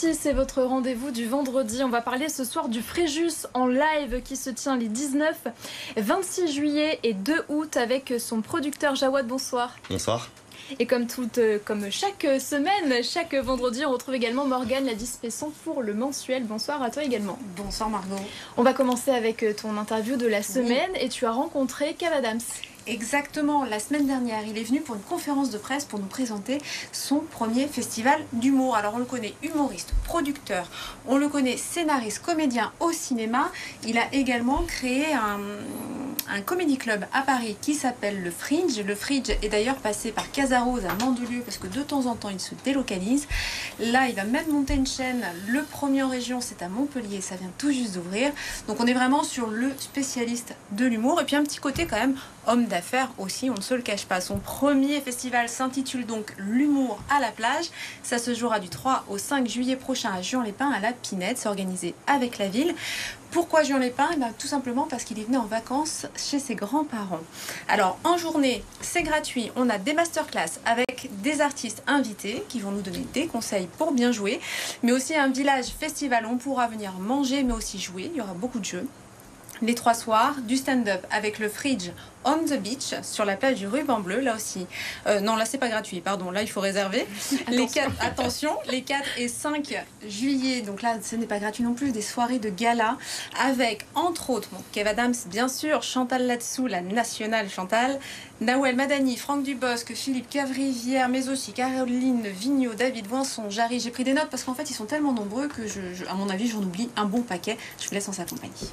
Ici, c'est votre rendez-vous du vendredi. On va parler ce soir du Fréjus en live qui se tient les 19, 26 juillet et 2 août avec son producteur Jawad. Bonsoir. Bonsoir. Et comme chaque semaine, chaque vendredi, on retrouve également Morgane Ladis-Pesson pour le mensuel. Bonsoir à toi également. Bonsoir Margot. On va commencer avec ton interview de la semaine et tu as rencontré Kev Adams. Exactement, la semaine dernière, il est venu pour une conférence de presse pour nous présenter son premier festival d'humour. Alors on le connaît humoriste, producteur, on le connaît scénariste, comédien au cinéma. Il a également créé un comedy club à Paris qui s'appelle le Fringe. Le Fringe est d'ailleurs passé par Casarose à Mandelieu parce que de temps en temps il se délocalise. Là il va même monter une chaîne. Le premier en région c'est à Montpellier, ça vient tout juste d'ouvrir. Donc on est vraiment sur le spécialiste de l'humour. Et puis un petit côté quand même homme d'affaires aussi, on ne se le cache pas. Son premier festival s'intitule donc L'humour à la plage. Ça se jouera du 3 au 5 juillet prochain à Juan-les-Pins à la Pinette. C'est organisé avec la ville. Pourquoi Juan-les-Pins? Tout simplement parce qu'il est venu en vacances chez ses grands-parents. Alors en journée, c'est gratuit. On a des masterclass avec des artistes invités qui vont nous donner des conseils pour bien jouer. Mais aussi un village festival où on pourra venir manger mais aussi jouer. Il y aura beaucoup de jeux. Les 3 soirs, du stand-up avec le Fridge on the beach sur la plage du Ruban Bleu, là aussi. Non, là c'est pas gratuit, pardon, là il faut réserver. Attention, les 4 et 5 juillet, donc là ce n'est pas gratuit non plus, des soirées de gala avec entre autres Kev Adams bien sûr, Chantal Latsou, la nationale Chantal, Nawel Madani, Franck Dubosc, Philippe Cavrivière, mais aussi Caroline Vigneault, David Voinson, Jarry. J'ai pris des notes parce qu'en fait ils sont tellement nombreux que à mon avis j'en oublie un bon paquet. Je vous laisse en sa compagnie.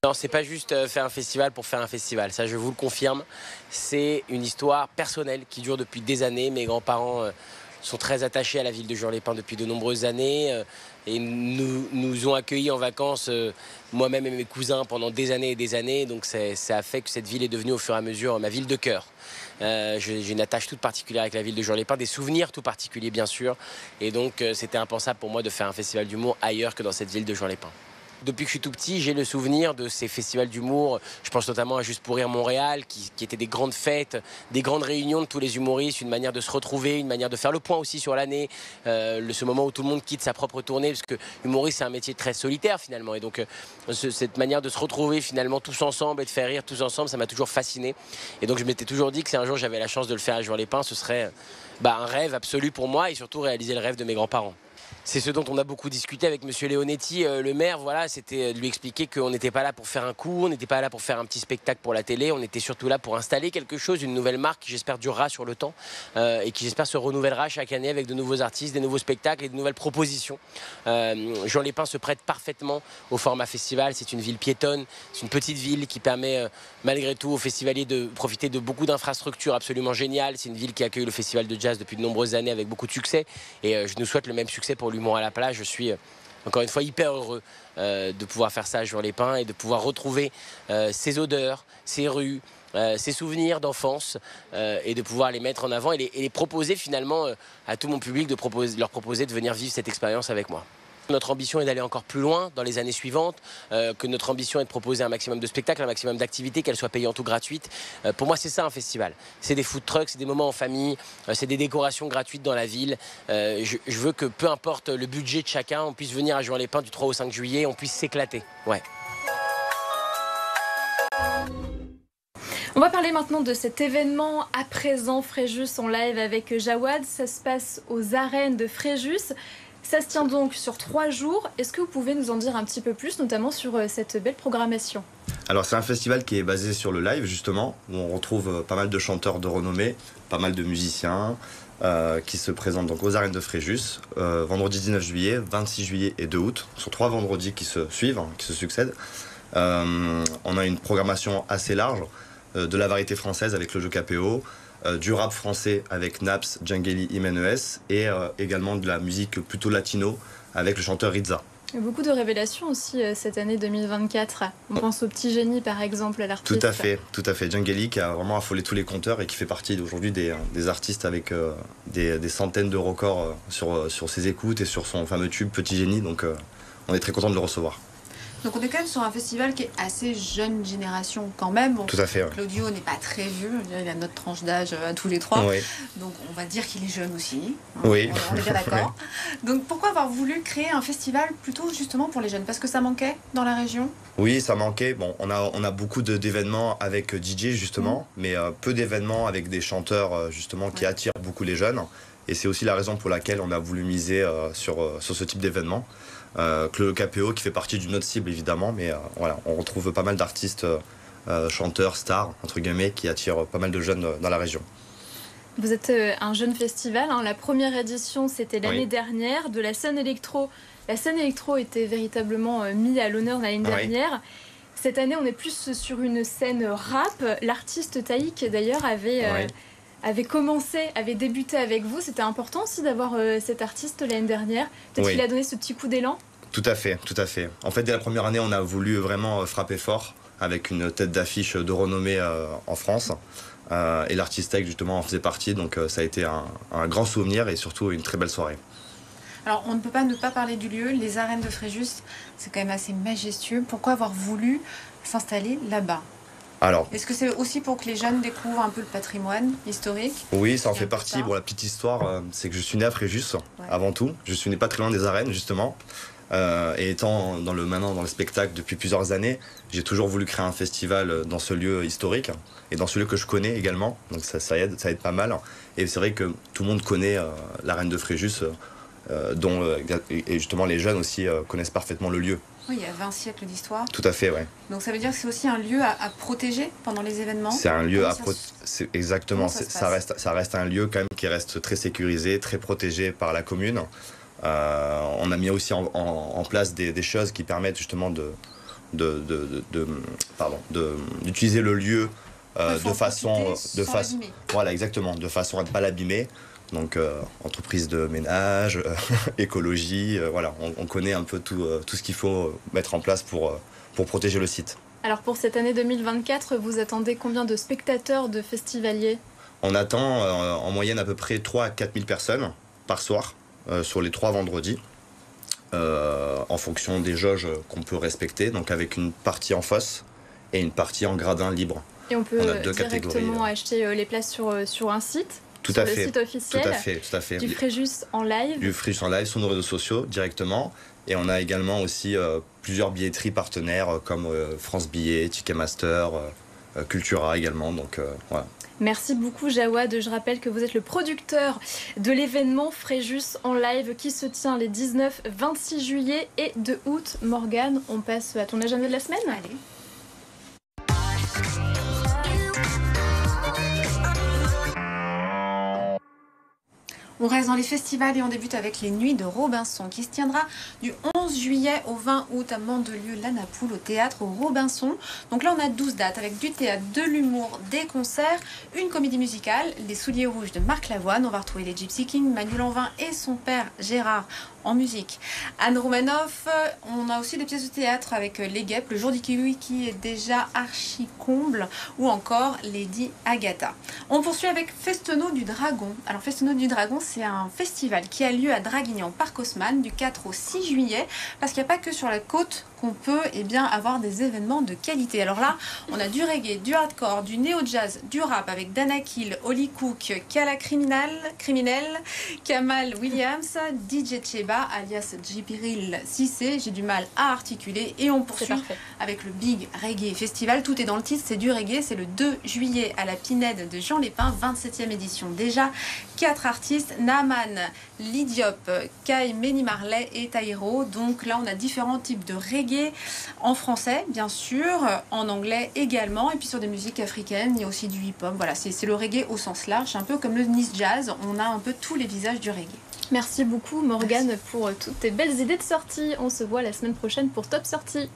Non, c'est pas juste faire un festival pour faire un festival, ça je vous le confirme. C'est une histoire personnelle qui dure depuis des années. Mes grands-parents sont très attachés à la ville de Juan-les-Pins depuis de nombreuses années et nous ont accueillis en vacances, moi-même et mes cousins, pendant des années et des années. Donc ça a fait que cette ville est devenue au fur et à mesure ma ville de cœur. J'ai une attache toute particulière avec la ville de Juan-les-Pins, des souvenirs tout particuliers bien sûr. Et donc c'était impensable pour moi de faire un festival d'humour ailleurs que dans cette ville de Juan-les-Pins. Depuis que je suis tout petit, j'ai le souvenir de ces festivals d'humour. Je pense notamment à Juste pour rire Montréal, qui étaient des grandes fêtes, des grandes réunions de tous les humoristes, une manière de se retrouver, une manière de faire le point aussi sur l'année, ce moment où tout le monde quitte sa propre tournée, parce que humoriste c'est un métier très solitaire finalement. Et donc cette manière de se retrouver finalement tous ensemble et de faire rire tous ensemble, ça m'a toujours fasciné. Et donc je m'étais toujours dit que si un jour j'avais la chance de le faire à Juan-les-Pins, ce serait un rêve absolu pour moi et surtout réaliser le rêve de mes grands-parents. C'est ce dont on a beaucoup discuté avec M. Leonetti, le maire, voilà, c'était de lui expliquer qu'on n'était pas là pour faire un coup, on n'était pas là pour faire un petit spectacle pour la télé, on était surtout là pour installer quelque chose, une nouvelle marque qui j'espère durera sur le temps et qui j'espère se renouvellera chaque année avec de nouveaux artistes, des nouveaux spectacles et de nouvelles propositions. Juan-les-Pins se prête parfaitement au format festival, c'est une ville piétonne, c'est une petite ville qui permet malgré tout aux festivaliers de profiter de beaucoup d'infrastructures absolument géniales. C'est une ville qui accueille le festival de jazz depuis de nombreuses années avec beaucoup de succès et je nous souhaite le même succès pour l'humour à la plage. Je suis encore une fois hyper heureux de pouvoir faire ça à Juan-les-Pins et de pouvoir retrouver ces odeurs, ces rues, ces souvenirs d'enfance et de pouvoir les mettre en avant et les proposer finalement à tout mon public, leur proposer de venir vivre cette expérience avec moi. Notre ambition est d'aller encore plus loin dans les années suivantes, que notre ambition est de proposer un maximum de spectacles, un maximum d'activités, qu'elles soient payantes ou gratuites. Pour moi, c'est ça un festival. C'est des food trucks, c'est des moments en famille, c'est des décorations gratuites dans la ville. Je veux que peu importe le budget de chacun, on puisse venir à Juan-les-Pins du 3 au 5 juillet, on puisse s'éclater. Ouais. On va parler maintenant de cet événement à présent, Fréjus en live avec Jawad. Ça se passe aux arènes de Fréjus. Ça se tient donc sur 3 jours. Est-ce que vous pouvez nous en dire un petit peu plus, notamment sur cette belle programmation? Alors c'est un festival qui est basé sur le live justement, où on retrouve pas mal de chanteurs de renommée, pas mal de musiciens qui se présentent donc aux arènes de Fréjus, vendredi 19 juillet, 26 juillet et 2 août, sur 3 vendredis qui se suivent, qui se succèdent. On a une programmation assez large, de la variété française avec le jeu KPO, du rap français avec Naps, Djangeli, Jiménez et également de la musique plutôt latino avec le chanteur Rizza. Il y a beaucoup de révélations aussi cette année 2024. On pense au Petit Génie par exemple, à l'artiste. Tout à fait. Djangeli qui a vraiment affolé tous les compteurs et qui fait partie aujourd'hui des artistes avec des centaines de records sur ses écoutes et sur son fameux tube Petit Génie. Donc on est très content de le recevoir. Donc on est quand même sur un festival qui est assez jeune génération quand même. Bon, Tout à fait. Ouais. Claudio n'est pas très vieux, il a notre tranche d'âge à tous les trois. Oui. Donc on va dire qu'il est jeune aussi. Oui. On est bien d'accord. Donc pourquoi avoir voulu créer un festival plutôt justement pour les jeunes? Parce que ça manquait dans la région? Oui, ça manquait. Bon, on a beaucoup d'événements avec DJ justement, mais peu d'événements avec des chanteurs justement qui attirent beaucoup les jeunes. Et c'est aussi la raison pour laquelle on a voulu miser sur ce type d'événement. Le KPO qui fait partie d'une autre cible évidemment, mais voilà, on retrouve pas mal d'artistes, chanteurs, stars, entre guillemets, qui attirent pas mal de jeunes dans la région. Vous êtes un jeune festival, hein. La première édition c'était l'année dernière, de la scène électro. La scène électro était véritablement mise à l'honneur l'année dernière. Cette année on est plus sur une scène rap. L'artiste Taïk d'ailleurs avait débuté avec vous. C'était important aussi d'avoir cet artiste l'année dernière. Peut-être qu'il a donné ce petit coup d'élan. Tout à fait, tout à fait. En fait, dès la première année, on a voulu vraiment frapper fort avec une tête d'affiche de renommée en France. Et l'artiste Taïk, justement, en faisait partie. Donc, ça a été un grand souvenir et surtout une très belle soirée. Alors, on ne peut pas ne pas parler du lieu. Les arènes de Fréjus, c'est quand même assez majestueux. Pourquoi avoir voulu s'installer là-bas ? Alors, est-ce que c'est aussi pour que les jeunes découvrent un peu le patrimoine historique? Oui, ça en fait partie. Bon, la petite histoire, c'est que je suis né à Fréjus, avant tout. Je suis né pas très loin des arènes, justement. Et étant dans le spectacle depuis plusieurs années, j'ai toujours voulu créer un festival dans ce lieu historique et dans ce lieu que je connais également. Donc ça aide pas mal. Et c'est vrai que tout le monde connaît l'arène de Fréjus, dont et justement les jeunes aussi connaissent parfaitement le lieu. Oui, il y a 20 siècles d'histoire. Tout à fait, oui. Donc ça veut dire que c'est aussi un lieu à protéger pendant les événements. C'est un lieu exactement. Ça reste un lieu quand même qui reste très sécurisé, très protégé par la commune. On a mis aussi en place des choses qui permettent justement d'utiliser le lieu de façon voilà, exactement, de façon à ne pas l'abîmer. Donc entreprise de ménage, écologie, voilà, on connaît un peu tout ce qu'il faut mettre en place pour protéger le site. Alors pour cette année 2024, vous attendez combien de spectateurs, de festivaliers? On attend en moyenne à peu près 3 à 4 000 personnes par soir sur les 3 vendredis, en fonction des jauges qu'on peut respecter, donc avec une partie en fosse et une partie en gradin libre. Et on peut directement acheter les places sur un site? Tout à fait. Le site officiel. Tout à fait. Du Fréjus en live. Du Fréjus en live sur nos réseaux sociaux directement. Et on a également aussi plusieurs billetteries partenaires comme France Billets, Ticketmaster, Cultura également. Donc voilà. Merci beaucoup Jawad. Je rappelle que vous êtes le producteur de l'événement Fréjus en live qui se tient les 19, 26 juillet et 2 août. Morgane, on passe à ton agenda de la semaine. Allez. On reste dans les festivals et on débute avec les Nuits de Robinson qui se tiendra du 11 juillet au 20 août à Mandelieu-la-Napoule au théâtre Robinson. Donc là on a 12 dates avec du théâtre, de l'humour, des concerts, une comédie musicale, Les Souliers Rouges de Marc Lavoine. On va retrouver les Gypsy Kings, Manu Lanvin et son père Gérard en musique. Anne Romanoff, on a aussi des pièces de théâtre avec Les Guêpes, Le Jour du Kiwi qui est déjà archi comble, ou encore Lady Agatha. On poursuit avec Festeno du Dragon. Alors Festeno du Dragon, c'est un festival qui a lieu à Draguignan, Parc Haussmann, du 4 au 6 juillet, parce qu'il n'y a pas que sur la côte qu'on peut avoir des événements de qualité. Alors là, on a du reggae, du hardcore, du néo-jazz, du rap avec Dana Kill, Holly Cook, Kala Criminel, Kamal Williams, DJ Cheba, alias Djibril Cissé, j'ai du mal à articuler, et on poursuit avec le Big Reggae Festival. Tout est dans le titre, c'est du reggae, c'est le 2 juillet à la Pinède de Jean Lépin, 27e édition déjà. 4 artistes, Naaman, Lidiop, Kai, Meni Marley et Taïro. Donc là, on a différents types de reggae en français, bien sûr, en anglais également, et puis sur des musiques africaines, il y a aussi du hip-hop. Voilà, c'est le reggae au sens large, un peu comme le Nice Jazz, on a un peu tous les visages du reggae. Merci beaucoup Morgane pour toutes tes belles idées de sortie. On se voit la semaine prochaine pour Top Sortie.